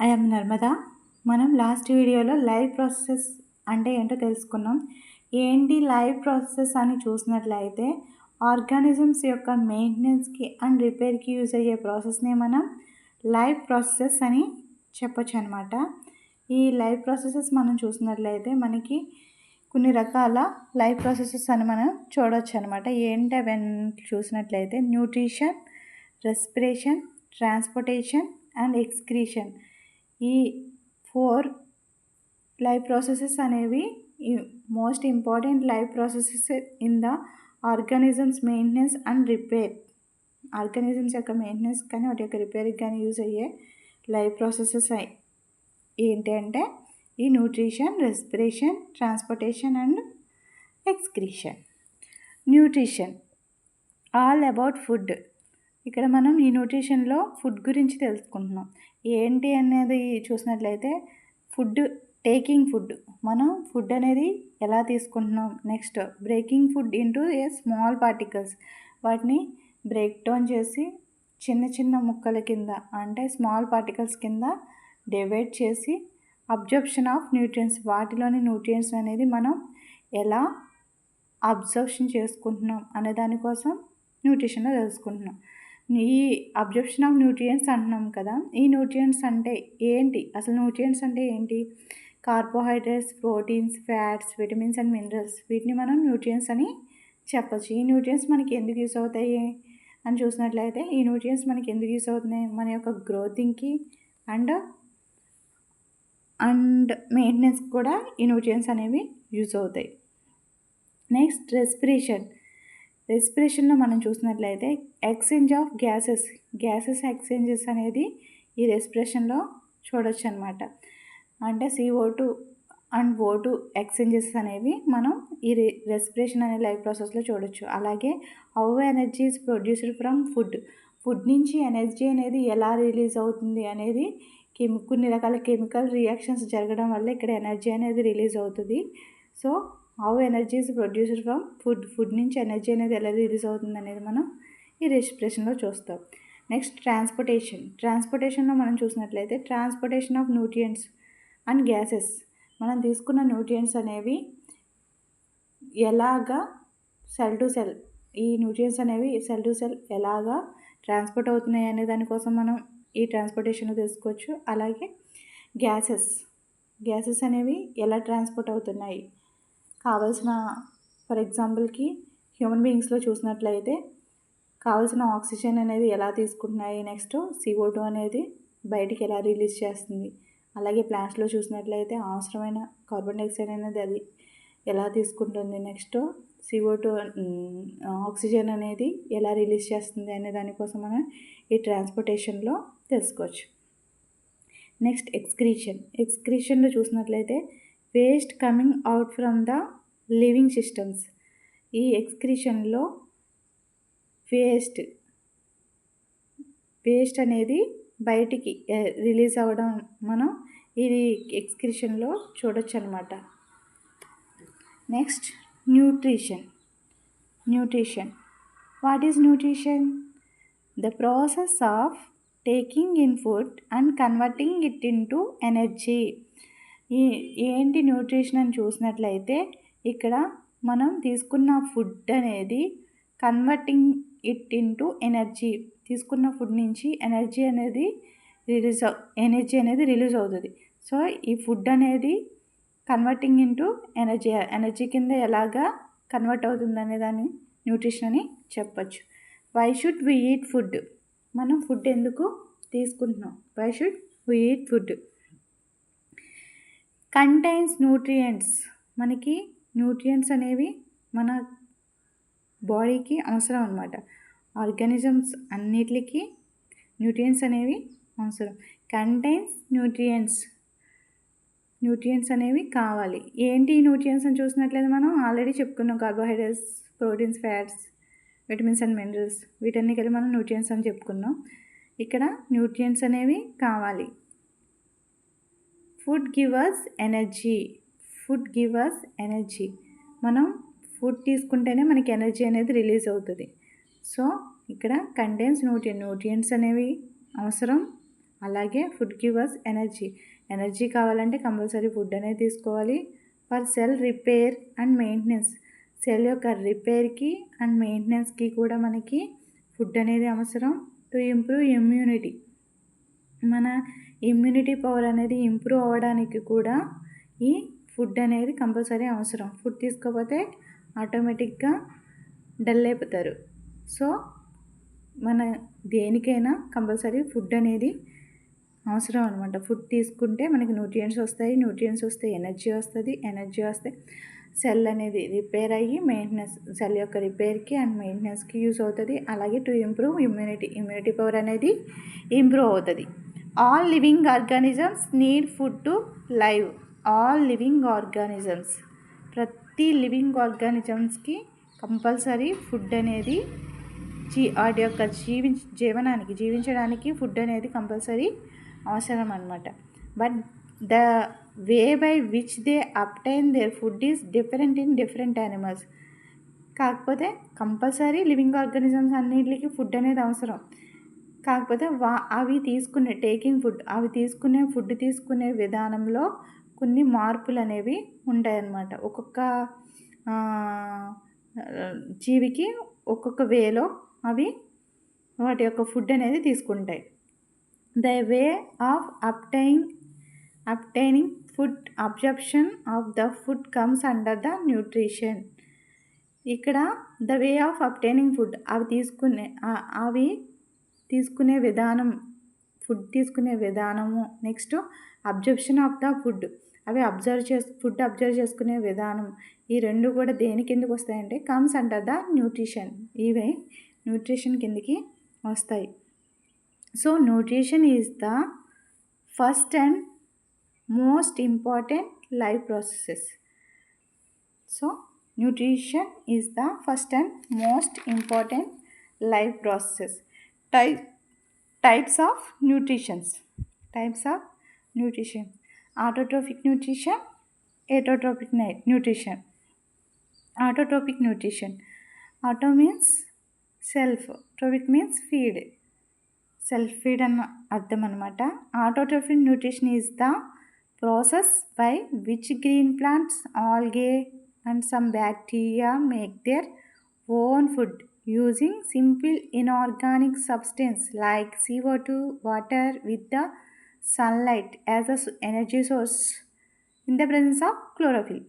I am Narmada. మనం last వీడియోలో live process అంటే ఏంటో తెలుసుకున్నాం. ఏంటి లైవ్ ప్రాసెస్ అని చూసినట్లయితే ఆర్గానిజమ్స్ యొక్క మెయింటెనెన్స్కి అండ్ రిపేర్కి యూజ్ అయ్యే ప్రాసెస్ని మనం లైవ్ ప్రాసెస్ అని చెప్పొచ్చు అనమాట. ఈ లైవ్ ప్రాసెసెస్ మనం చూసినట్లయితే మనకి కొన్ని రకాల లైవ్ ప్రాసెసెస్ అని మనం చూడవచ్చు అనమాట. ఏంటి అవన్నీ చూసినట్లయితే nutrition, respiration, transportation and excretion. ఈ 4 లైవ్ ప్రాసెసెస్ అనేవి most important live processes in the organisms maintenance and repair. Organisms యొక్క మెయింటెనెన్స్ కానీ వాటి యొక్క రిపేర్కి కానీ యూజ్ అయ్యే లైవ్ ప్రాసెసెస్ ఏంటి అంటే ఈ nutrition, respiration, transportation and excretion. Nutrition all about food. ఇక్కడ మనం ఈ న్యూట్రిషన్లో ఫుడ్ గురించి తెలుసుకుంటున్నాం. ఏంటి అనేది చూసినట్లయితే ఫుడ్, టేకింగ్ ఫుడ్, మనం ఫుడ్ అనేది ఎలా తీసుకుంటున్నాం. Next breaking food into a small particles, వాటిని బ్రేక్ డౌన్ చేసి చిన్న చిన్న ముక్కల కింద అంటే స్మాల్ పార్టికల్స్ కింద డివైడ్ చేసి అబ్జర్ప్షన్ ఆఫ్ న్యూట్రియన్స్, వాటిలోని న్యూట్రియన్స్ అనేది మనం ఎలా అబ్జర్ప్షన్ చేసుకుంటున్నాం అనే దానికోసం న్యూట్రిషన్లో తెలుసుకుంటున్నాం. ఈ అబ్జర్ప్షన్ ఆఫ్ న్యూట్రియంట్స్ అంటున్నాం కదా. ఈ న్యూట్రియంట్స్ అంటే ఏంటి, అసలు న్యూట్రియంట్స్ అంటే ఏంటి? Carbohydrates, proteins, fats, vitamins and minerals, వీటిని మనం న్యూట్రియంట్స్ అని చెప్పచ్చు. ఈ న్యూట్రియంట్స్ మనకి ఎందుకు యూస్ అవుతాయి అని చూసినట్లయితే ఈ న్యూట్రియంట్స్ మనకి ఎందుకు యూస్ అవుతున్నాయి, మన యొక్క గ్రోతింగ్కి అండ్ మెయింటెనెన్స్ కూడా ఈ న్యూట్రియంట్స్ అనేవి యూస్ అవుతాయి. నెక్స్ట్ రెస్పిరేషన్లో మనం చూసినట్లయితే ఎక్స్చేంజ్ ఆఫ్ గ్యాసెస్ ఎక్స్చేంజెస్ అనేది ఈ రెస్పిరేషన్లో చూడొచ్చు అనమాట. అంటే CO2 అండ్ O2 ఎక్స్చేంజెస్ అనేవి మనం ఈ రెస్పిరేషన్ అనే లైవ్ ప్రాసెస్లో చూడొచ్చు. అలాగే how energy is produced from food నుంచి ఎనర్జీ అనేది ఎలా రిలీజ్ అవుతుంది అనేది కొన్ని రకాల కెమికల్ రియాక్షన్స్ జరగడం వల్ల ఇక్కడ ఎనర్జీ అనేది రిలీజ్ అవుతుంది. So how energy is produced from food నుంచి ఎనర్జీ అనేది ఎలా రిలీజ్ అవుతుంది అనేది మనం ఈ రెస్పిరేషన్లో చూస్తాం. నెక్స్ట్ ట్రాన్స్పోర్టేషన్లో మనం చూసినట్లయితే transportation of nutrients and gases, మనం తీసుకున్న న్యూట్రియంట్స్ అనేవి ఎలాగా సెల్ టు సెల్, ఈ న్యూట్రియంట్స్ అనేవి సెల్ టు సెల్ ఎలాగా ట్రాన్స్పోర్ట్ అవుతున్నాయి అనే దానికోసం మనం ఈ ట్రాన్స్పోర్టేషన్ తెలుసుకోవచ్చు. అలాగే గ్యాసెస్ అనేవి ఎలా ట్రాన్స్పోర్ట్ అవుతున్నాయి, కావాల్సిన ఫర్ ఎగ్జాంపుల్కి హ్యూమన్ బీయింగ్స్లో చూసినట్లయితే కావాల్సిన ఆక్సిజన్ అనేది ఎలా తీసుకుంటున్నాయి, నెక్స్ట్ CO2 అనేది బయటికి ఎలా రిలీజ్ చేస్తుంది. అలాగే ప్లాంట్స్లో చూసినట్లయితే అవసరమైన కార్బన్ డైఆక్సైడ్ అనేది అది ఎలా తీసుకుంటుంది, నెక్స్ట్ CO2 ఆక్సిజన్ అనేది ఎలా రిలీజ్ చేస్తుంది అనే దానికోసం మనం ఈ ట్రాన్స్పోర్టేషన్లో తెలుసుకోవచ్చు. నెక్స్ట్ ఎక్స్క్రీషన్లో చూసినట్లయితే waste coming out from the living systems. ఈ ఎక్స్క్రీషన్లో వేస్ట్ అనేది బయటికి రిలీజ్ అవ్వడం మనం ఇది ఎక్స్క్రీషన్లో చూడొచ్చు అనమాట. Next nutrition. What is nutrition? The process of taking in food and converting it into energy. ఏంటి న్యూట్రిషన్ అని చూసినట్లయితే ఇక్కడ మనం తీసుకున్న ఫుడ్ అనేది కన్వర్టింగ్ ఇట్ ఇంటూ ఎనర్జీ, తీసుకున్న ఫుడ్ నుంచి ఎనర్జీ అనేది రిలీజ్ అవుతుంది. సో ఈ ఫుడ్ అనేది కన్వర్టింగ్ ఇంటూ ఎనర్జీ కింద ఎలాగా కన్వర్ట్ అవుతుంది అనే దాన్ని న్యూట్రిషన్ అని చెప్పచ్చు. Why should we eat food? మనం ఫుడ్ ఎందుకు తీసుకుంటున్నాం? Why should we eat food? Contains nutrients. మనకి న్యూట్రియంట్స్ అనేవి మన బాడీకి అవసరం అన్నమాట. ఆర్గానిజమ్స్ అన్నిటికీ న్యూట్రియంట్స్ అనేవి అవసరం. కంటైన్స్ న్యూట్రియంట్స్ అనేవి కావాలి. ఏంటి న్యూట్రియంట్స్ అని చూసినట్లయితే మనం ఆల్రెడీ చెప్పుకున్నాం, carbohydrates, proteins, fats, vitamins and minerals, వీటన్ని కలిపి మనం న్యూట్రియంట్స్ అని చెప్పుకున్నాం. ఇక్కడ న్యూట్రియంట్స్ అనేవి కావాలి. Food give us energy. మనం ఫుడ్ తీసుకుంటేనే మనకి ఎనర్జీ అనేది రిలీజ్ అవుతుంది. సో ఇక్కడ కంటైన్స్ న్యూట్రియంట్స్ అనేవి అవసరం. అలాగే ఫుడ్ గివర్స్ ఎనర్జీ కావాలంటే కంపల్సరీ ఫుడ్ అనేది తీసుకోవాలి. For cell repair and maintenance, cell యొక్క రిపేర్కి అండ్ మెయింటెనెన్స్కి కూడా మనకి ఫుడ్ అనేది అవసరం. టు ఇంప్రూవ్ ఇమ్యూనిటీ, మన ఇమ్యూనిటీ పవర్ అనేది ఇంప్రూవ్ అవ్వడానికి కూడా ఈ ఫుడ్ అనేది కంపల్సరీ అవసరం. ఫుడ్ తీసుకోకపోతే ఆటోమేటిక్గా డల్ అయిపోతారు. సో మన దేనికైనా కంపల్సరీ ఫుడ్ అనేది అవసరం అనమాట. ఫుడ్ తీసుకుంటే మనకి న్యూట్రియంట్స్ వస్తే ఎనర్జీ వస్తే సెల్ అనేది రిపేర్ అయ్యి సెల్ యొక్క రిపేర్కి అండ్ మెయింటెనెన్స్కి యూస్ అవుతుంది. అలాగే టు ఇంప్రూవ్ ఇమ్యూనిటీ పవర్ అనేది ఇంప్రూవ్ అవుతుంది. All living organisms need food to live. All living organisms, ప్రతి లివింగ్ ఆర్గానిజమ్స్కి కంపల్సరీ ఫుడ్ అనేది వాటి యొక్క జీవించడానికి ఫుడ్ అనేది కంపల్సరీ అవసరం అన్నమాట. But the way by which they obtain their food is different in different animals. కాకపోతే కంపల్సరీ లివింగ్ ఆర్గానిజమ్స్ అన్నింటికి ఫుడ్ అనేది అవసరం. కాకపోతే అవి తీసుకునే ఫుడ్ తీసుకునే విధానంలో కొన్ని మార్పులు అనేవి ఉంటాయన్నమాట. ఒక్కొక్క జీవికి ఒక్కొక్క వేలో అవి వాటి యొక్క ఫుడ్ అనేది తీసుకుంటాయి. The way of obtaining food, absorption of the food comes under the nutrition. ఇక్కడ the way of obtaining food, అవి తీసుకునే విధానం, ఫుడ్ తీసుకునే విధానము. Next absorption of the food, అవి ఫుడ్ అబ్జర్వ్ చేసుకునే విధానం. ఈ రెండు కూడా దేని కిందకి వస్తాయంటే కమ్స్ అండర్ ద న్యూట్రిషన్. ఇవే న్యూట్రిషన్ కిందకి వస్తాయి. So nutrition is the first and most important life processes. So nutrition is the first and most important life processes. Types of nutrition. Autotrophic nutrition, heterotrophic nutrition. Autotrophic nutrition, auto means self, trophic means feed, self feed అన్న అర్థం అనమాట. Autotrophic nutrition is the process by which green plants, algae and some bacteria make their own food using simple inorganic substance like CO2, water with the sunlight as an energy source in the presence of chlorophyll.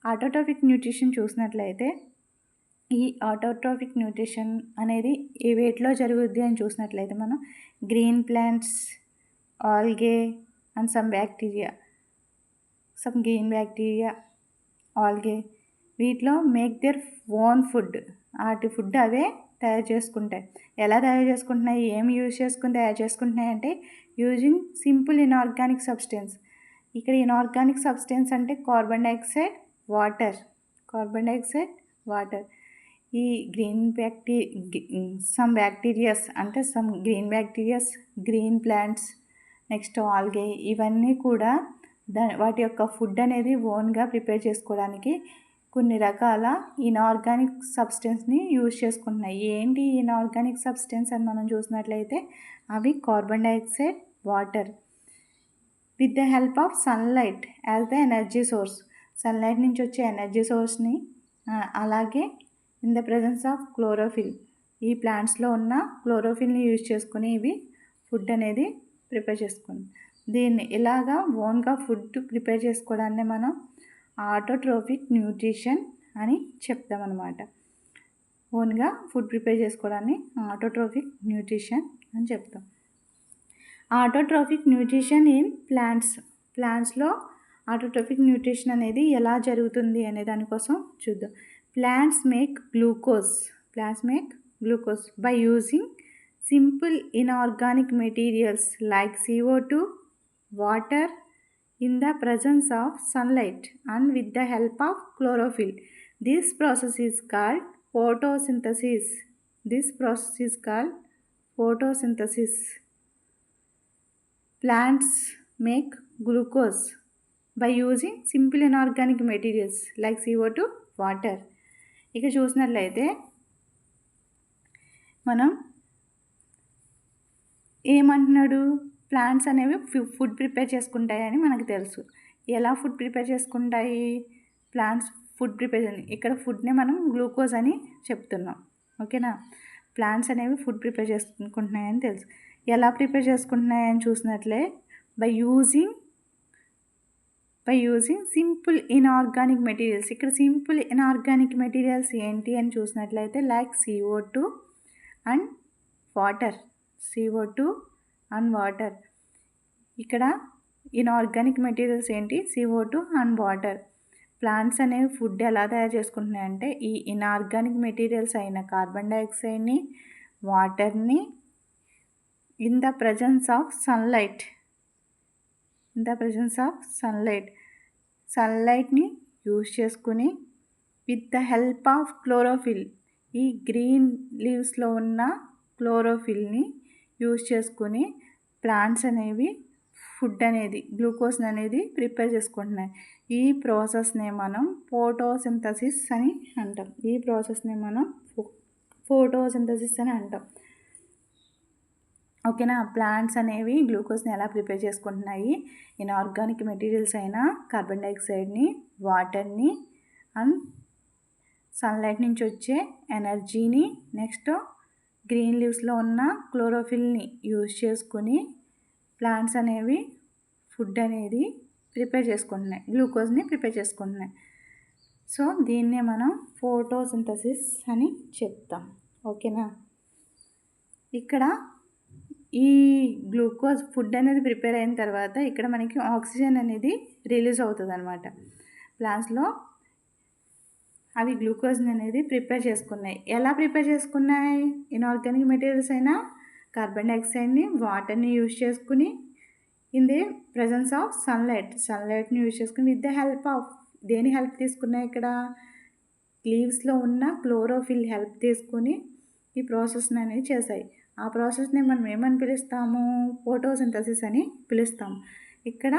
Autotrophic nutrition చూసినట్లయితే ఈ autotrophic nutrition అనేది ఏ వేటిలో జరుగుద్ది అని చూసినట్లయితే మనం green plants, algae and some green bacteria, algae, వీటిలో make their own food, వాటి food అవే తయారు చేసుకుంటాయి. ఎలా తయారు చేసుకుంటున్నాయి, ఏమి యూజ్ చేసుకుని తయారు చేసుకుంటున్నాయి అంటే యూజింగ్ సింపుల్ ఇన్ఆర్గానిక్ సబ్స్టెన్స్. ఇక్కడ ఇన్ఆర్గానిక్ సబ్స్టెన్స్ అంటే కార్బన్ డైఆక్సైడ్, వాటర్. ఈ సమ్ బ్యాక్టీరియాస్ అంటే some green bacterias, green plants, next algae, ఇవన్నీ కూడా వాటి యొక్క ఫుడ్ అనేది ఓన్గా ప్రిపేర్ చేసుకోవడానికి కొన్ని రకాల ఇన్ఆర్గానిక్ సబ్స్టెన్స్ని యూజ్ చేసుకుంటున్నాయి. ఏంటి ఇన్ఆర్గానిక్ సబ్స్టెన్స్ అని మనం చూసినట్లయితే అవి carbon dioxide, water with the help of sunlight as the energy source. Sunlight నుంచి వచ్చే ఎనర్జీ సోర్స్ని, అలాగే in the presence of chlorophyll, ఈ ప్లాంట్స్లో ఉన్న క్లోరోఫిల్ని యూజ్ చేసుకుని ఇవి ఫుడ్ అనేది ప్రిపేర్ చేసుకుంది. దీన్ని ఇలాగా ఓన్గా ఫుడ్ ప్రిపేర్ చేసుకోవడాన్ని మనం ఆటోట్రోఫిక్ న్యూట్రిషన్ అని చెప్తామన్నమాట. ఓన్గా ఫుడ్ ప్రిపేర్ చేసుకోవడాన్ని ఆటోట్రోఫిక్ న్యూట్రిషన్ అని చెప్తాం. ఆటోట్రోఫిక్ న్యూట్రిషన్ ఇన్ ప్లాంట్స్లో ఆటోట్రోఫిక్ న్యూట్రిషన్ అనేది ఎలా జరుగుతుంది అనే దానికోసం చూద్దాం. Plants make glucose by using simple inorganic materials like CO2, water in the presence of sunlight and with the help of chlorophyll. This process is called photosynthesis. Plants make glucose by using simple inorganic materials like CO2, water. ఇక చూసినట్లయితే మనం ఏమంటున్నాడు, plants అనేవి food prepare చేసుకుంటాయని మనకు తెలుసు. ఎలా food prepare చేసుకుంటాయి? Plants food prepare ఇక్కడ ఫుడ్ని మనం గ్లూకోజ్ అని చెప్తున్నాం. ఓకేనా? ప్లాంట్స్ అనేవి ఫుడ్ ప్రిపేర్ చేసుకుంటున్నాయని తెలుసు. ఎలా ప్రిపేర్ చేసుకుంటున్నాయని చూసినట్లే by using simple inorganic materials. ఇక్కడ సింపుల్ ఇన్ఆర్గానిక్ మెటీరియల్స్ ఏంటి అని చూసినట్లయితే లైక్ CO2 అండ్ వాటర్. ఇక్కడ ఇన్ఆర్గానిక్ మెటీరియల్స్ ఏంటి? CO2 and water. ప్లాంట్స్ అనేవి ఫుడ్ ఎలా తయారు చేసుకుంటున్నాయంటే ఈ ఇన్ఆర్గానిక్ మెటీరియల్స్ అయిన కార్బన్ డైఆక్సైడ్ని, వాటర్ని ఇన్ ద ప్రజెన్స్ ఆఫ్ సన్లైట్ని యూజ్ చేసుకుని with the help of chlorophyll, ఈ గ్రీన్ లీవ్స్లో ఉన్న క్లోరోఫిల్ని యూజ్ చేసుకుని ప్లాంట్స్ అనేవి ఫుడ్ అనేది గ్లూకోజ్ అనేది ప్రిపేర్ చేసుకుంటున్నాయి. ఈ ప్రాసెస్నే మనం ఫోటోసింథసిస్ అని అంటాం. ఓకేనా? ప్లాంట్స్ అనేవి గ్లూకోజ్ని ఎలా ప్రిపేర్ చేసుకుంటున్నాయి? ఇన్ఆర్గానిక్ మెటీరియల్స్ అయిన కార్బన్ డైఆక్సైడ్ని, వాటర్ని అండ్ సన్లైట్ నుంచి వచ్చే ఎనర్జీని, నెక్స్ట్ గ్రీన్ లీవ్స్లో ఉన్న క్లోరోఫిల్ని యూజ్ చేసుకుని ప్లాంట్స్ అనేవి ఫుడ్ అనేది ప్రిపేర్ చేసుకుంటున్నాయి, గ్లూకోజ్ని ప్రిపేర్ చేసుకుంటున్నాయి. సో దీన్నే మనం ఫోటోసింథసిస్ అని చెప్తాం. ఓకేనా? ఇక్కడ ఈ గ్లూకోజ్ ఫుడ్ అనేది ప్రిపేర్ అయిన తర్వాత ఇక్కడ మనకి ఆక్సిజన్ అనేది రిలీజ్ అవుతుంది అనమాట. ప్లాంట్స్లో అవి గ్లూకోజ్ని అనేది ప్రిపేర్ చేసుకున్నాయి. ఎలా ప్రిపేర్ చేసుకున్నాయి? ఇన్ఆర్గానిక్ మెటీరియల్స్ అయినా కార్బన్ డైఆక్సైడ్ని, వాటర్ని యూజ్ చేసుకుని ఇన్ ది ప్రజెన్స్ ఆఫ్ సన్లైట్ని యూజ్ చేసుకుని విత్ ద హెల్ప్ ఆఫ్ దేని హెల్ప్ తీసుకున్నాయి? ఇక్కడ లీవ్స్లో ఉన్న క్లోరోఫిల్ హెల్ప్ తీసుకుని ఈ ప్రాసెస్ని అనేది చేశాయి. ఆ ప్రాసెస్ని మనం ఏమని పిలుస్తాము? ఫోటోసింథసిస్ అని పిలుస్తాము. ఇక్కడ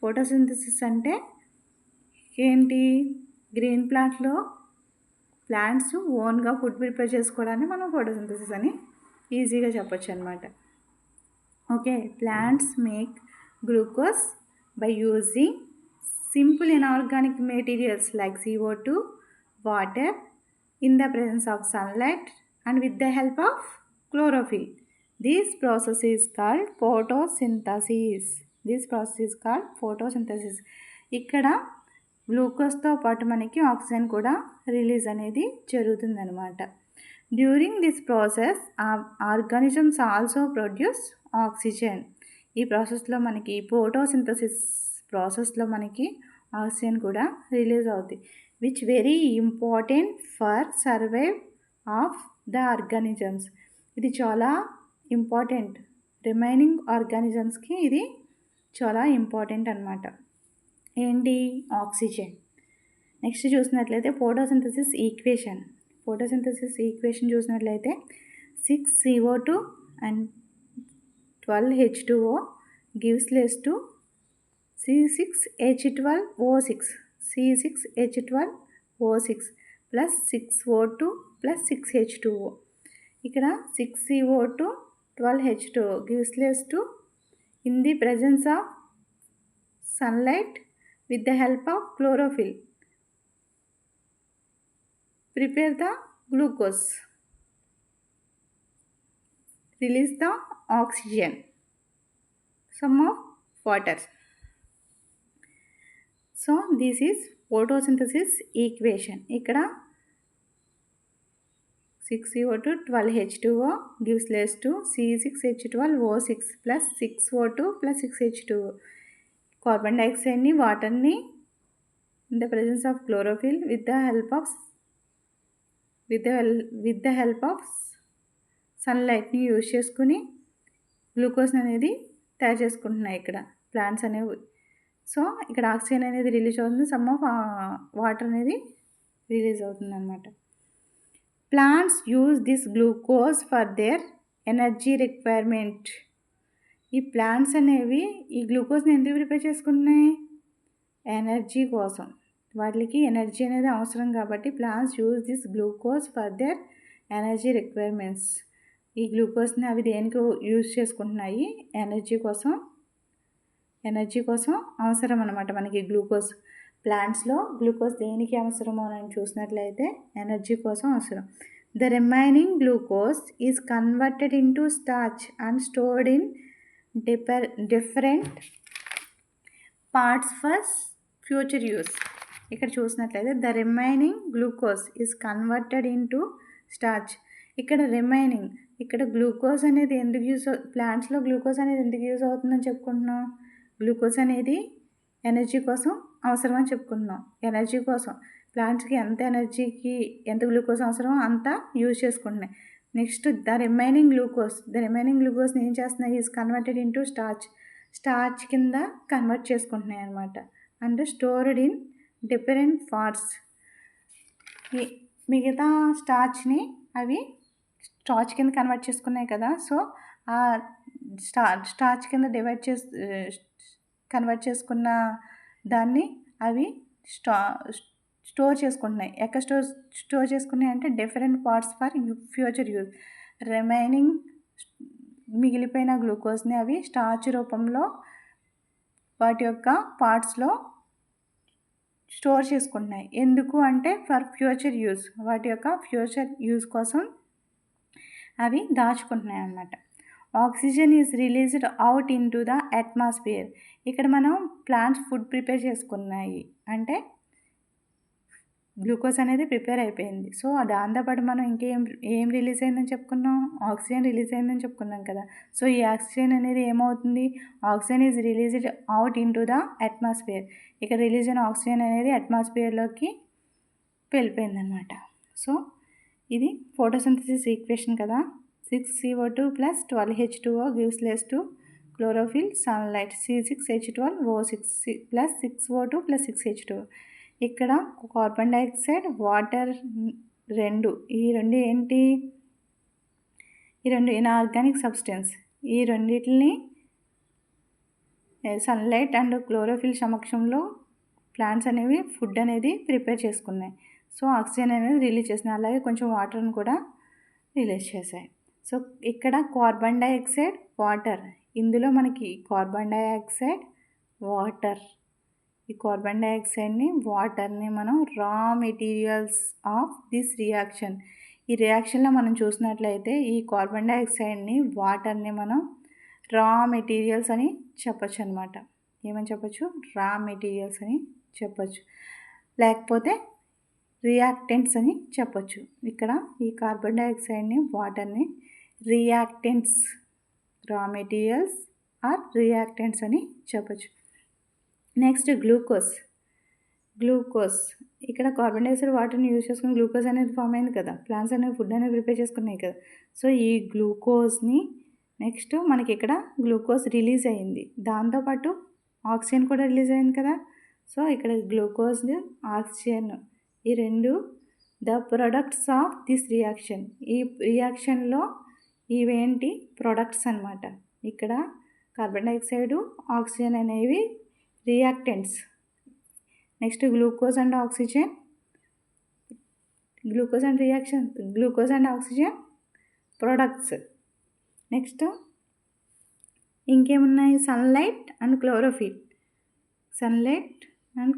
ఫోటోసింథసిస్ అంటే ఏంటి? గ్రీన్ ప్లాంట్స్ ఓన్గా ఫుడ్ ప్రిపేర్ చేసుకోవడాన్ని మనం ఫోటోసింథసిస్ అని ఈజీగా చెప్పొచ్చు అనమాట. Okay, plants make glucose by using simple inorganic materials like CO2, water in the presence of sunlight and with the help of chlorophyll. This process is called photosynthesis. ఇక్కడ గ్లూకోజ్తో పాటు మనకి oxygen కూడా release అనేది జరుగుతుందన్నమాట. During this process organisms also produce oxygen. ఈ ప్రాసెస్లో మనకి photosynthesis ప్రాసెస్లో మనకి ఆక్సిజన్ కూడా రిలీజ్ అవుతుంది, which very important for survive of the organisms. ఇది చాలా ఇంపార్టెంట్, రిమైనింగ్ ఆర్గానిజమ్స్కి ఇది చాలా ఇంపార్టెంట్ అనమాట. ఏంటి? ఆక్సిజన్. నెక్స్ట్ చూసినట్లయితే ఫోటోసింథసిస్ ఈక్వేషన్ చూసినట్లయితే 6CO2 and 12H2O gives rise to C6H12O6 plus 6O2 plus 6H2O. ఇక్కడ 6CO2 12H2O gives rise to in the presence of sunlight with the help of chlorophyll prepare the glucose, release the oxygen, some of water. So this is photosynthesis equation. ఇక్కడ 6CO2 12H2O gives rise to C6H12O6 plus 6O2 plus 6H2O. Carbon డైఆక్సైడ్ని, వాటర్ని in the presence of chlorophyll with the help of సన్లైట్ని use చేసుకుని glucose అనేది తయారు చేసుకుంటున్నాయి ఇక్కడ plants అనేవి. సో ఇక్కడ ఆక్సిజన్ అనేది రిలీజ్ అవుతుంది, సమ్ ఆఫ్ వాటర్ అనేది రిలీజ్ అవుతుంది అన్నమాట. Plants use this glucose for their energy requirement. ఈ ప్లాంట్స్ అనేవి ఈ గ్లూకోజ్ని ఎందుకు ప్రిపేర్ చేసుకుంటున్నాయి? ఎనర్జీ కోసం. వాటికి ఎనర్జీ అనేది అవసరం కాబట్టి plants use this glucose for their energy requirements. ఈ గ్లూకోజ్ని అవి దేనికి యూజ్ చేసుకుంటున్నాయి? ఎనర్జీ కోసం అవసరం అన్నమాట మనకి గ్లూకోజ్. ప్లాంట్స్లో గ్లూకోజ్ దేనికి అవసరమో అని చూసినట్లయితే ఎనర్జీ కోసం అవసరం. The remaining glucose is converted into starch and stored in different parts for future use. ఇక్కడ చూసినట్లయితే the remaining glucose is converted into starch. ఇక్కడ రిమైనింగ్, ఇక్కడ గ్లూకోజ్ అనేది ఎందుకు ప్లాంట్స్లో గ్లూకోజ్ అనేది ఎందుకు యూజ్ అవుతుందని చెప్పుకుంటున్నాం? గ్లూకోజ్ అనేది ఎనర్జీ కోసం అవసరం అని చెప్పుకుంటున్నాం. ఎనర్జీ కోసం ప్లాంట్స్కి ఎంత గ్లూకోజ్ అవసరమో అంత యూజ్ చేసుకుంటున్నాయి. నెక్స్ట్ ద రిమైనింగ్ గ్లూకోజ్ని ఏం చేస్తున్నాయి? ఈజ్ కన్వర్టెడ్ ఇంటూ స్టార్చ్ కింద కన్వర్ట్ చేసుకుంటున్నాయి అన్నమాట. And stored in different parts. మిగతా స్టార్చ్ని అవి స్టార్చ్ కింద కన్వర్ట్ చేసుకున్నాయి కదా. సో ఆ స్టార్చ్ కింద కన్వర్ట్ చేసుకున్న దాన్ని అవి స్టోర్ చేసుకుంటున్నాయి. ఎక్కడ స్టోర్ చేసుకున్నాయి అంటే different parts for future use. Remaining మిగిలిపోయిన గ్లూకోజ్ని అవి స్టార్చ్ రూపంలో వాటి యొక్క పార్ట్స్లో స్టోర్ చేసుకుంటున్నాయి. ఎందుకు అంటే ఫర్ ఫ్యూచర్ యూజ్, వాటి యొక్క ఫ్యూచర్ యూజ్ కోసం అవి దాచుకుంటున్నాయి అన్నమాట. Oxygen is released out in to the atmosphere. ఇక్కడ మనం ప్లాంట్స్ ఫుడ్ ప్రిపేర్ చేసుకున్నాయి అంటే గ్లూకోజ్ అనేది ప్రిపేర్ అయిపోయింది. సో దాంతోపాటు మనం ఏం రిలీజ్ అయిందని చెప్పుకున్నాం? ఆక్సిజన్ రిలీజ్ అయిందని చెప్పుకున్నాం కదా. సో ఈ ఆక్సిజన్ అనేది ఏమవుతుంది? Oxygen is released out in to the atmosphere. ఇక్కడ రిలీజ్ అయిన ఆక్సిజన్ అనేది అట్మాస్ఫియర్లోకి వెళ్ళిపోయిందనమాట. సో ఇది ఫోటోసింథసిస్ ఈక్వేషన్ కదా. 6CO2 + 12H2O gives less to chlorophyll, sunlight. C6H12O6 + 6O2 + 6H2O. ఇక్కడ కార్బన్ డైఆక్సైడ్, వాటర్ ఈ రెండు ఏంటి? ఈ రెండు ఇనార్గానిక్ సబ్స్టెన్స్. ఈ రెండింటిని సన్లైట్ అండ్ క్లోరోఫిల్ సమక్షంలో ప్లాంట్స్ అనేవి ఫుడ్ అనేది ప్రిపేర్ చేసుకున్నాయి. సో ఆక్సిజన్ అనేది రిలీజ్ చేసినాయి. అలాగే కొంచెం వాటర్ని కూడా రిలీజ్ చేశాయి. సో ఇక్కడ కార్బన్ డైఆక్సైడ్, వాటర్, ఇందులో మనకి కార్బన్ డైఆక్సైడ్, వాటర్, ఈ కార్బన్ డైఆక్సైడ్ని, వాటర్ని మనం రా మెటీరియల్స్ ఆఫ్ దిస్ రియాక్షన్. ఈ రియాక్షన్లో మనం చూసినట్లయితే ఈ కార్బన్ డైఆక్సైడ్ని, వాటర్ని మనం రా మెటీరియల్స్ అని చెప్పచ్చు అనమాట. ఏమని చెప్పచ్చు? రా మెటీరియల్స్ అని చెప్పచ్చు, లేకపోతే రియాక్టెంట్స్ అని చెప్పచ్చు. ఇక్కడ ఈ కార్బన్ డైఆక్సైడ్ని, వాటర్ని రియాక్టెంట్స్, రా మెటీరియల్స్ ఆర్ రియాక్టెంట్స్ అని చెప్పచ్చు. Next glucose. ఇక్కడ కార్బన్ డైఆక్సైడ్, వాటర్ని యూజ్ చేసుకుని గ్లూకోజ్ అనేది ఫామ్ అయింది కదా. ప్లాంట్స్ అనేవి ఫుడ్ అనేది ప్రిపేర్ చేసుకున్నాయి కదా. సో ఈ గ్లూకోజ్ని నెక్స్ట్ మనకి ఇక్కడ గ్లూకోజ్ రిలీజ్ అయింది, దాంతోపాటు ఆక్సిజన్ కూడా రిలీజ్ అయింది కదా. సో ఇక్కడ గ్లూకోజ్, ఆక్సిజన్ ఈ రెండు the products of this reaction. ఈ రియాక్షన్లో ఇవేంటి? ప్రొడక్ట్స్ అన్నమాట. ఇక్కడ కార్బన్ డైఆక్సైడ్, ఆక్సిజన్ అనేవి reactants. Next glucose and oxygen products. Next ఇంకేమున్నాయి? Sunlight and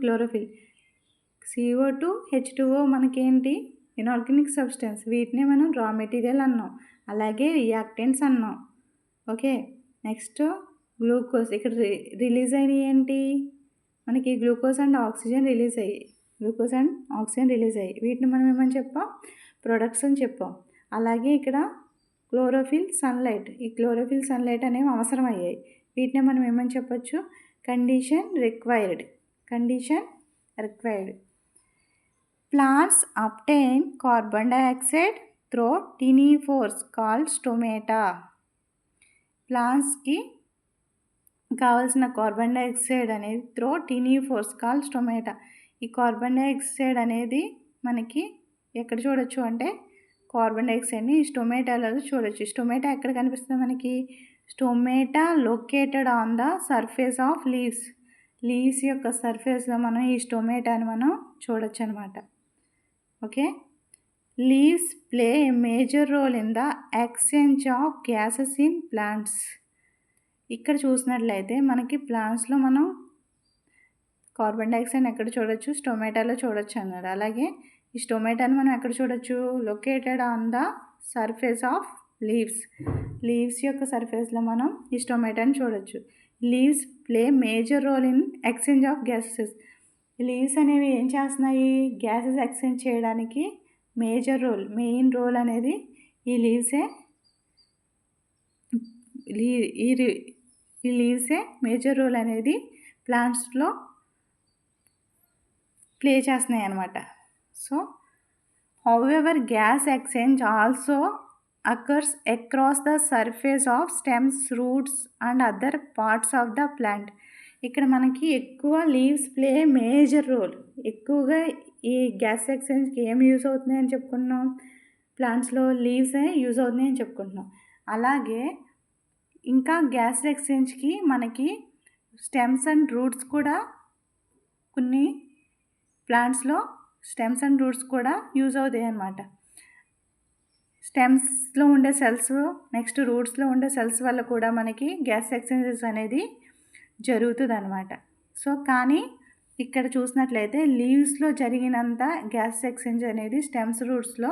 chlorophyll. CO2, H2O మనకేంటి? Inorganic substance. వీటిని మనం రా మెటీరియల్ అన్నాం, అలాగే రియాక్టెంట్స్ అన్నాం. ఓకే. Next glucose. ఇక్కడ రిలీజ్ అయినవి ఏంటి? మనకి గ్లూకోజ్ అండ్ ఆక్సిజన్ రిలీజ్ అయ్యాయి. వీటిని మనం ఏమని చెప్పాం? ప్రొడక్ట్స్ అని చెప్పాం. అలాగే ఇక్కడ క్లోరోఫిల్, సన్లైట్, ఈ క్లోరోఫిల్, సన్లైట్ అనేవి అవసరం అయ్యాయి. వీటిని మనం ఏమని చెప్పచ్చు? Condition required. Plants obtain carbon dioxide through tiny pores called stomata. ప్లాంట్స్కి కావాల్సిన కార్బన్ డైఆక్సైడ్ అనేది throw tiny force called stomata. ఈ కార్బన్ డైఆక్సైడ్ అనేది మనకి ఎక్కడ చూడొచ్చు అంటే కార్బన్ డైఆక్సైడ్ని స్టొమాటాలో చూడొచ్చు. స్టొమాటా ఎక్కడ కనిపిస్తుంది మనకి? Stomata located on the surface of leaves యొక్క సర్ఫేస్లో మనం ఈ స్టొమాటాని మనం చూడొచ్చు అనమాట. Okay. Leaves play a major role in the exchange of gases in plants. ఇక్కడ చూసినట్లయితే మనకి ప్లాంట్స్లో మనం కార్బన్ డైఆక్సైడ్ ఎక్కడ చూడొచ్చు, స్టొమాటోలో చూడొచ్చు అన్నారు. అలాగే ఈ స్టొమాటోని మనం ఎక్కడ చూడొచ్చు, located on the surface of leaves యొక్క సర్ఫేస్లో మనం ఈ స్టొమాటోని చూడొచ్చు. Leaves play major role in exchange of gases. Leaves అనేవి ఏం చేస్తున్నాయి, గ్యాసెస్ ఎక్స్చేంజ్ చేయడానికి మెయిన్ రోల్ అనేది ఈ లీవ్సే మేజర్ రోల్ అనేది ప్లాంట్స్లో ప్లే చేస్తున్నాయి అన్నమాట. So however gas exchange also occurs across the surface of stems, roots and other parts of the plant. ఇక్కడ మనకి ఎక్కువ లీవ్స్ ప్లే మేజర్ రోల్. ఎక్కువగా ఈ గ్యాస్ ఎక్స్చేంజ్కి ఏం యూజ్ అవుతున్నాయి అని చెప్పుకుంటున్నాం, ప్లాంట్స్లో లీవ్సే యూజ్ అవుతున్నాయి అని చెప్పుకుంటున్నాం. అలాగే ఇంకా గ్యాస్ ఎక్స్చేంజ్కి మనకి స్టెమ్స్ అండ్ రూట్స్ కూడా కొన్ని ప్లాంట్స్లో స్టెమ్స్ అండ్ రూట్స్ కూడా యూజ్ అవుతాయి అన్నమాట. స్టెమ్స్లో ఉండే సెల్స్, నెక్స్ట్ రూట్స్లో ఉండే సెల్స్ వల్ల కూడా మనకి గ్యాస్ ఎక్స్చేంజెస్ అనేది జరుగుతుంది అన్నమాట. సో కానీ ఇక్కడ చూసినట్లయితే లీవ్స్లో జరిగినంత గ్యాస్ ఎక్స్చేంజ్ అనేది స్టెమ్స్, రూట్స్లో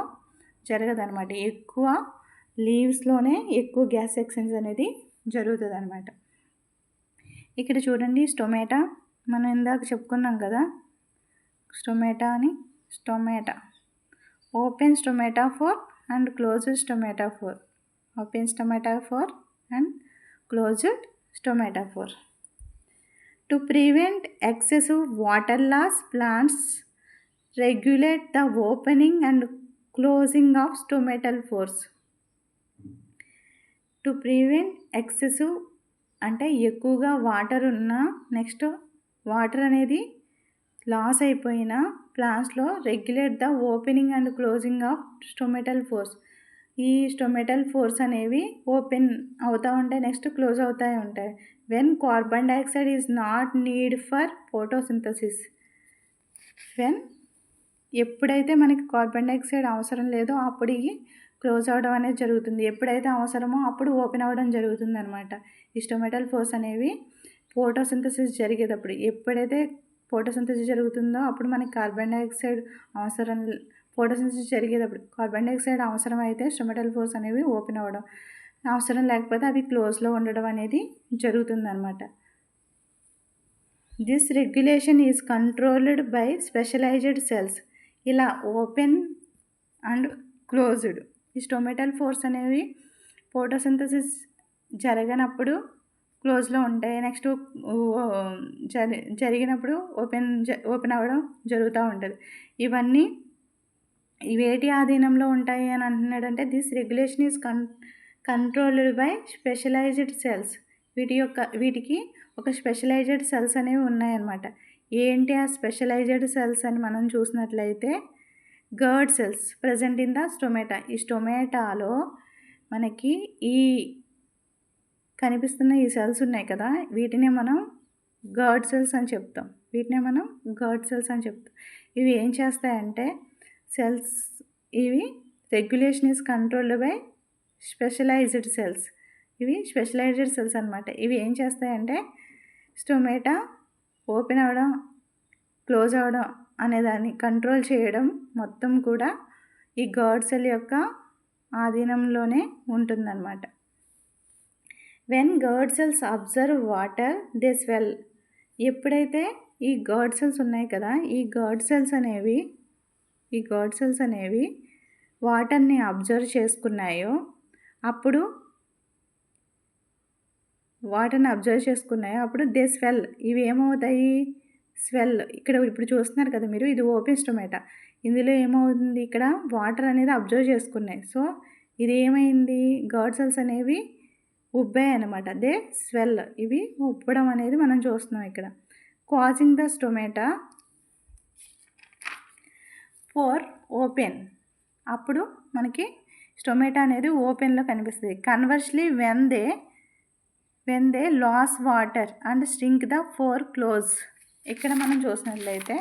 జరగదన్నమాట. ఎక్కువ లీవ్స్లోనే ఎక్కువ గ్యాస్ ఎక్స్చేంజ్ అనేది జరుగుతుంది అన్నమాట. ఇక్కడ చూడండి, స్టొమాటో మనం ఇందాక చెప్పుకున్నాం కదా, stomata open stomatal pore and closed stomatal pore. Open stomatal pore and closed stomatal pore. To prevent excessive water loss, plants regulate the opening and closing of stomatal pores. To prevent excessive అంటే ఎక్కువగా వాటర్ ఉన్న, నెక్స్ట్ వాటర్ అనేది loss అయిపోయిన ప్లాంట్స్లో regulate the opening and closing of stomatal pores. ఈ stomatal pores అనేవి open అవుతూ ఉంటాయి, నెక్స్ట్ క్లోజ్ అవుతూ ఉంటాయి. When carbon dioxide is not need for photosynthesis. ఎప్పుడైతే మనకి కార్బన్ డైఆక్సైడ్ అవసరం లేదో అప్పుడు ఇవి క్లోజ్ అవ్వడం అనేది జరుగుతుంది, ఎప్పుడైతే అవసరమో అప్పుడు ఓపెన్ అవ్వడం జరుగుతుంది అనమాట. ఈ స్టొమాటల్ ఫోర్స్ అనేవి ఫోటోసింథసిస్ జరిగేటప్పుడు, ఎప్పుడైతే ఫోటోసింథసిస్ జరుగుతుందో అప్పుడు మనకి కార్బన్ డైఆక్సైడ్ అవసరం, ఫోటోసింథసిస్ జరిగేటప్పుడు కార్బన్ డైఆక్సైడ్ అవసరం అయితే స్టొమాటల్ ఫోర్స్ అనేవి ఓపెన్ అవ్వడం, అవసరం లేకపోతే అవి క్లోజ్లో ఉండడం అనేది జరుగుతుందన్నమాట. This regulation is controlled by specialised cells. ఇలా ఓపెన్ అండ్ క్లోజ్డ్ ఈ స్టొమాటల్ ఫోర్స్ అనేవి ఫోటోసింథసిస్ జరగనప్పుడు క్లోజ్లో ఉంటాయి, నెక్స్ట్ జరిగినప్పుడు ఓపెన్ అవ్వడం జరుగుతూ ఉంటుంది. ఇవన్నీ వేటి ఆధీనంలో ఉంటాయి అని అంటున్నాడంటే, this regulation is controlled by specialised cells. వీటికి ఒక స్పెషలైజ్డ్ సెల్స్ అనేవి ఉన్నాయన్నమాట. ఏంటి ఆ స్పెషలైజ్డ్ సెల్స్ అని మనం చూసినట్లయితే, girt cells present in the స్టొమాటో. ఈ స్టొమాటోలో మనకి ఈ కనిపిస్తున్న ఈ సెల్స్ ఉన్నాయి కదా, వీటినే మనం గర్డ్ సెల్స్ అని చెప్తాం. ఇవి ఏం చేస్తాయంటే ఇవి regulation is controlled by specialised cells. ఇవి స్పెషలైజ్డ్ సెల్స్ అనమాట. ఇవి ఏం చేస్తాయంటే స్టొమాటో ఓపెన్ అవ్వడం, క్లోజ్ అవ్వడం అనేదాన్ని కంట్రోల్ చేయడం మొత్తం కూడా ఈ గర్డ్ సెల్ యొక్క ఆధీనంలోనే ఉంటుందన్నమాట. When girt cells observe water they swell. ఎప్పుడైతే ఈ గర్డ్ సెల్స్ ఉన్నాయి కదా, ఈ గర్డ్ సెల్స్ అనేవి వాటర్ని అబ్జర్వ్ చేసుకున్నాయో అప్పుడు దే స్వెల్. ఇవి ఏమవుతాయి, స్వెల్. ఇక్కడ ఇప్పుడు చూస్తున్నారు కదా మీరు, ఇది ఓపెన్ స్టొమాటో. ఇందులో ఏమవుతుంది, ఇక్కడ వాటర్ అనేది అబ్జర్వ్ చేసుకున్నాయి. సో ఇది ఏమైంది, గర్డ్ సెల్స్ అనేవి ఉబ్బాయి అనమాట. They swell. ఇవి ఉబ్బడం అనేది మనం చూస్తున్నాం ఇక్కడ. Causing the stomatal pore open. అప్పుడు మనకి స్టొమాటో అనేది ఓపెన్లో కనిపిస్తుంది. Conversely when they lose water and shrink the pore close. ఇక్కడ మనం చూసినట్లయితే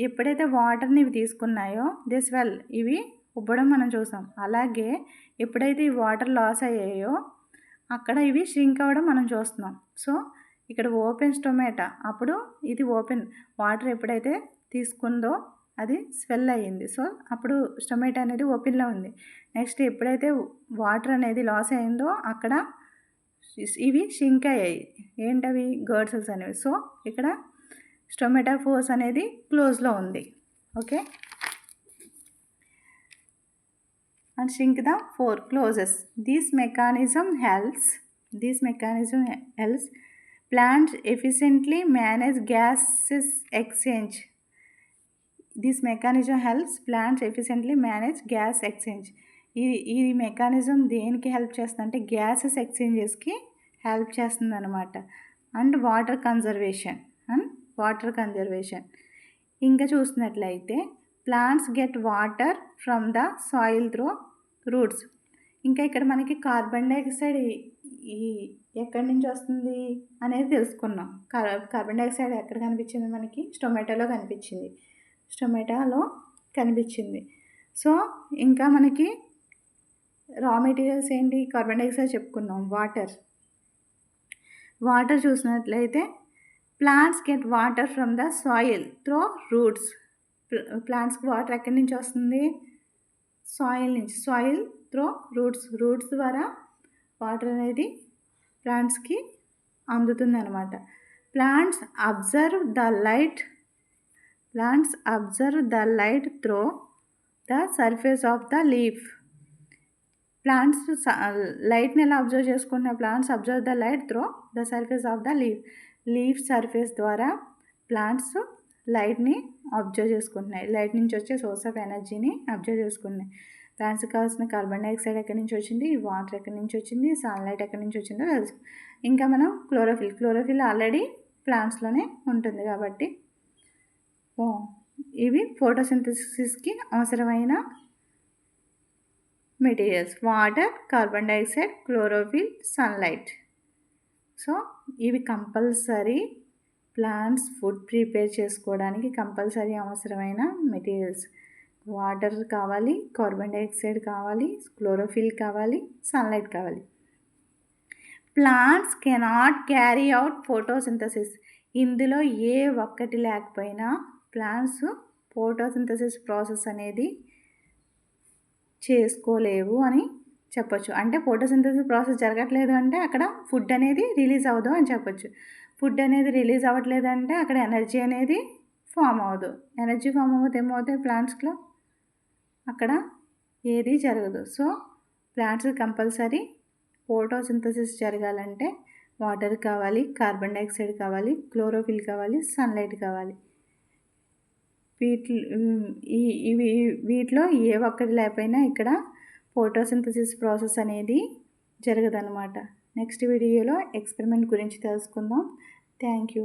ఎప్పుడైతే వాటర్ని ఇవి తీసుకున్నాయో దే స్వెల్, ఇవి ఉబ్బడం మనం చూసాం. అలాగే ఎప్పుడైతే ఈ వాటర్ లాస్ అయ్యాయో అక్కడ ఇవి ష్రింక్ అవ్వడం మనం చూస్తున్నాం. సో ఇక్కడ ఓపెన్ స్టొమాటా, అప్పుడు ఇది ఓపెన్ వాటర్ ఎప్పుడైతే తీసుకుందో అది స్వెల్ అయ్యింది. సో అప్పుడు స్టొమాటో అనేది ఓపెన్లో ఉంది. నెక్స్ట్ ఎప్పుడైతే వాటర్ అనేది లాస్ అయిందో అక్కడ ఇవి ష్రింక్ అయ్యాయి. ఏంటవి? గర్డ్ సెల్స్ అనేవి. సో ఇక్కడ స్టొమాటోఫోర్స్ అనేది క్లోజ్లో ఉంది. Okay, and shrink the four closes. This mechanism helps plants efficiently manage gases exchange. This mechanism helps plants efficiently manage gas exchange. ఈ మెకానిజం దేనికి హెల్ప్ చేస్తుంది అంటే గ్యాసెస్ ఎక్స్చేంజెస్కి హెల్ప్ చేస్తుంది అనమాట. And water conservation. ఇంకా చూసినట్లయితే plants get water from the soil through roots. ఇంకా ఇక్కడ మనకి కార్బన్ డైఆక్సైడ్ ఎక్కడి నుంచి వస్తుంది అనేది తెలుసుకున్నాం. కార్బన్ డైఆక్సైడ్ ఎక్కడ కనిపించింది? మనకి టొమాటోలో కనిపించింది. సో ఇంకా మనకి రా మెటీరియల్స్ ఏంటి? కార్బన్ డైఆక్సైడ్ చెప్పుకున్నాం. వాటర్ చూసినట్లయితే plants get water from the soil through roots. ప్లాంట్స్కి వాటర్ ఎక్కడి నుంచి వస్తుంది? సాయిల్ త్రూ రూట్స్ ద్వారా వాటర్ అనేది ప్లాంట్స్కి అందుతుంది అనమాట. Plants absorb the light through the surface of the leaf. Plants లైట్ని ఎలా అబ్జర్వ్ చేసుకుంటున్నాయి? Plants absorb the light through the surface of the leaf surface ద్వారా ప్లాంట్స్ లైట్ని అబ్జర్వ్ చేసుకుంటున్నాయి. లైట్ నుంచి వచ్చే సోర్స్ ఆఫ్ ఎనర్జీని అబ్జర్వ్ చేసుకుంటున్నాయి. ప్లాంట్స్కి కావాల్సిన కార్బన్ డైఆక్సైడ్ ఎక్కడి నుంచి వచ్చింది, వాటర్ ఎక్కడి నుంచి వచ్చింది, సన్లైట్ ఎక్కడి నుంచి వచ్చిందో తెలుసు. ఇంకా మనం క్లోరోఫిల్ ఆల్రెడీ ప్లాంట్స్లోనే ఉంటుంది కాబట్టి ఇవి ఫోటోసింథసిస్కి అవసరమైన materials: water, carbon dioxide, chlorophyll, sunlight. So ఇవి కంపల్సరీ ప్లాంట్స్ ఫుడ్ ప్రిపేర్ చేసుకోవడానికి కంపల్సరీ అవసరమైన మెటీరియల్స్. వాటర్ కావాలి, కార్బన్ డైఆక్సైడ్ కావాలి, క్లోరోఫిల్ కావాలి, సన్లైట్ కావాలి. Plants cannot carry out photosynthesis. ఇందులో ఏ ఒక్కటి లేకపోయినా ప్లాంట్స్ ఫోటోసింథసిస్ ప్రాసెస్ అనేది చేసుకోలేవు అని చెప్పొచ్చు. అంటే ఫోటోసింథసిస్ ప్రాసెస్ జరగట్లేదు అంటే అక్కడ ఫుడ్ అనేది రిలీజ్ అవ్వదు అని చెప్పొచ్చు. ఫుడ్ అనేది రిలీజ్ అవ్వట్లేదు అంటే అక్కడ ఎనర్జీ అనేది ఫామ్ అవ్వదు. ఎనర్జీ ఫామ్ అవ్వదు ఏమవుతాయి? ప్లాంట్స్లో అక్కడ ఏది జరగదు. సో ప్లాంట్స్ కంపల్సరీ ఫోటోసింథసిస్ జరగాలంటే వాటర్ కావాలి, కార్బన్ డైఆక్సైడ్ కావాలి, క్లోరోఫిల్ కావాలి, సన్లైట్ కావాలి. వీటిలో ఏ ఒక్కటి లేకపోయినా ఇక్కడ ఫోటోసింథసిస్ ప్రాసెస్ అనేది జరగదన్నమాట. నెక్స్ట్ వీడియోలో ఎక్స్పెరిమెంట్ గురించి తెలుసుకుందాం. Thank you.